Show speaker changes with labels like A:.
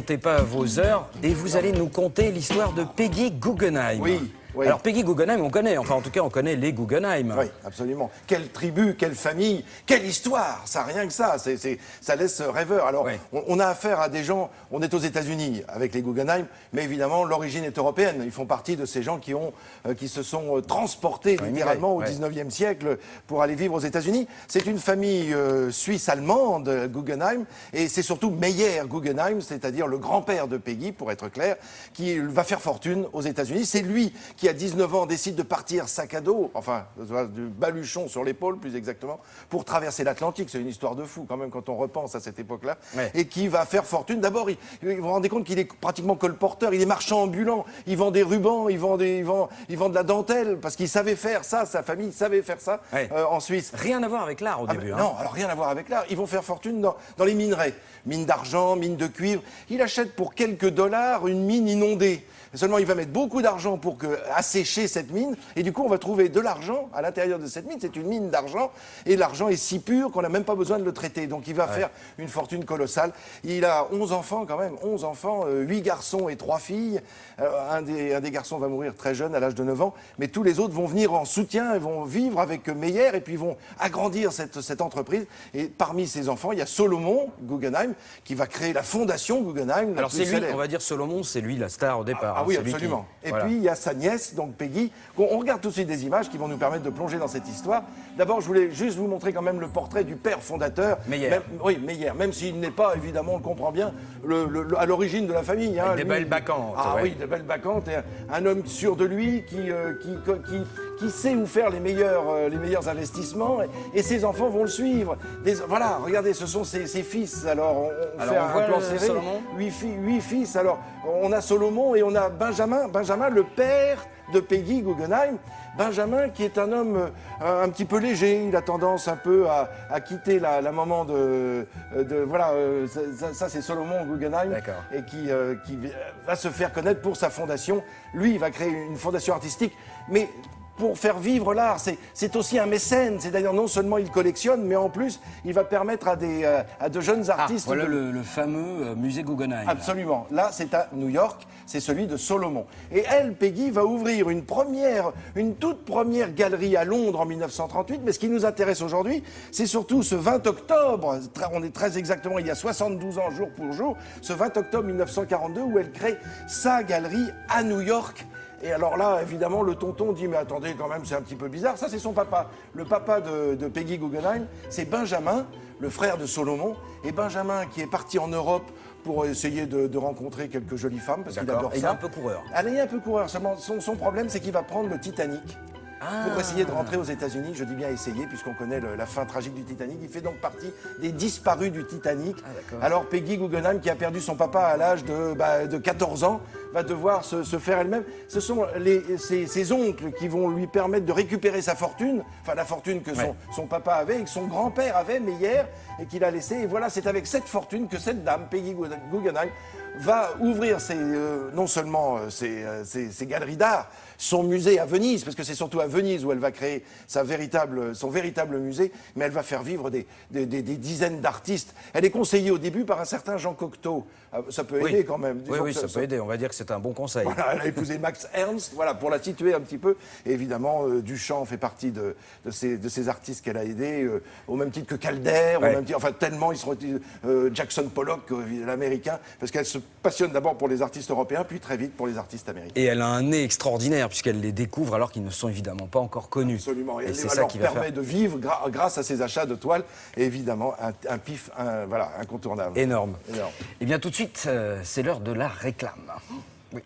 A: comptez pas vos heures et vous allez nous conter l'histoire de Peggy Guggenheim.
B: Oui. Oui.
A: Alors Peggy Guggenheim, on connaît, enfin en tout cas on connaît les Guggenheim.
B: Oui, absolument. Quelle tribu, quelle famille, quelle histoire. Ça, rien que ça, ça laisse rêveur. Alors,
A: oui.
B: on a affaire à des gens, on est aux États-Unis avec les Guggenheim, mais évidemment l'origine est européenne. Ils font partie de ces gens qui se sont transportés littéralement au 19e siècle pour aller vivre aux États-Unis. C'est une famille suisse-allemande, Guggenheim, et c'est surtout Meyer Guggenheim, c'est-à-dire le grand-père de Peggy, pour être clair, qui va faire fortune aux États-Unis. C'est lui qui, à 19 ans, décide de partir sac à dos, enfin, du baluchon sur l'épaule, plus exactement, pour traverser l'Atlantique. C'est une histoire de fou, quand même, quand on repense à cette époque-là. Ouais. Et qui va faire fortune. D'abord, vous vous rendez compte qu'il est pratiquement colporteur, il est marchand ambulant, il vend des rubans, il vend de la dentelle, parce qu'il savait faire ça, sa famille savait faire ça, ouais. En Suisse.
A: Rien à voir avec l'art au début.
B: Ben, non, alors rien à voir avec l'art. Ils vont faire fortune dans les minerais. Mines d'argent, mines de cuivre. Il achète pour quelques dollars une mine inondée. Seulement, il va mettre beaucoup d'argent pour assécher cette mine. Et du coup, on va trouver de l'argent à l'intérieur de cette mine. C'est une mine d'argent. Et l'argent est si pur qu'on n'a même pas besoin de le traiter. Donc, il va faire une fortune colossale. Il a 11 enfants quand même. 11 enfants, 8 garçons et 3 filles. Un des garçons va mourir très jeune, à l'âge de 9 ans. Mais tous les autres vont venir en soutien. Ils vont vivre avec Meyer. Et puis, ils vont agrandir cette entreprise. Et parmi ces enfants, il y a Solomon Guggenheim qui va créer la fondation Guggenheim.
A: Alors, c'est lui, on va dire Solomon, c'est lui la star au départ.
B: Ah oui, absolument. Et puis, il y a sa nièce, donc Peggy. On regarde tout de suite des images qui vont nous permettre de plonger dans cette histoire. D'abord, je voulais juste vous montrer quand même le portrait du père fondateur.
A: Meyer.
B: Oui, Meyer. Même s'il n'est pas, évidemment, on le comprend bien, à l'origine de la famille.
A: Hein, des belles bacchantes.
B: Ah oui, des belles bacchantes. Et un homme sûr de lui qui sait où faire les meilleurs investissements. Et ses enfants vont le suivre. Voilà, regardez, ce sont ses fils. Alors, on fait un plan serré.
A: Solomon.
B: 8 fils. Alors, on a Solomon et on a Benjamin, le père de Peggy Guggenheim. Benjamin, qui est un homme un petit peu léger, il a tendance un peu à quitter la maman ça c'est Solomon Guggenheim, et qui va se faire connaître pour sa fondation. Lui, il va créer une fondation artistique, mais pour faire vivre l'art, c'est aussi un mécène. C'est d'ailleurs non seulement il collectionne, mais en plus il va permettre à de jeunes artistes.
A: Voilà le fameux musée Guggenheim.
B: Absolument. Là, c'est à New York, c'est celui de Solomon. Et elle, Peggy, va ouvrir une toute première galerie à Londres en 1938. Mais ce qui nous intéresse aujourd'hui, c'est surtout ce 20 octobre. On est très exactement il y a 72 ans jour pour jour, ce 20 octobre 1942, où elle crée sa galerie à New York. Et alors là, évidemment, le tonton dit « Mais attendez, quand même, c'est un petit peu bizarre. » Ça, c'est son papa. Le papa de Peggy Guggenheim, c'est Benjamin, le frère de Solomon. Et Benjamin, qui est parti en Europe pour essayer de rencontrer quelques jolies femmes, parce qu'il adore ça.
A: Il est un peu coureur.
B: Il est un peu coureur. Seulement, son problème, c'est qu'il va prendre le Titanic. Pour essayer de rentrer aux États-Unis, je dis bien essayer, puisqu'on connaît la fin tragique du Titanic. Il fait donc partie des disparus du Titanic. Alors Peggy Guggenheim, qui a perdu son papa à l'âge de 14 ans, va devoir se faire elle-même. Ce sont ses oncles qui vont lui permettre de récupérer sa fortune, enfin la fortune que son papa avait et que son grand-père avait, Meyer, et qu'il a laissé. Et voilà, c'est avec cette fortune que cette dame, Peggy Guggenheim, va ouvrir non seulement ses galeries d'art, son musée à Venise, parce que c'est surtout à Venise où elle va créer son véritable musée, mais elle va faire vivre des dizaines d'artistes. Elle est conseillée au début par un certain Jean Cocteau. Ça peut aider quand même.
A: Oui, ça peut aider. On va dire que c'est un bon conseil.
B: Voilà, elle a épousé Max Ernst, voilà, pour la situer un petit peu. Et évidemment, Duchamp fait partie de ces artistes qu'elle a aidés, au même titre que Calder, enfin tellement ils seront Jackson Pollock, l'américain, parce qu'elle se passionne d'abord pour les artistes européens, puis très vite pour les artistes américains.
A: Et elle a un nez extraordinaire, puisqu'elle les découvre alors qu'ils ne sont évidemment pas encore connus.
B: Absolument. Et c'est ça qui permet de vivre grâce à ses achats de toiles, et évidemment un pif incontournable.
A: Énorme. Et bien tout de suite, c'est l'heure de la réclame. Oui.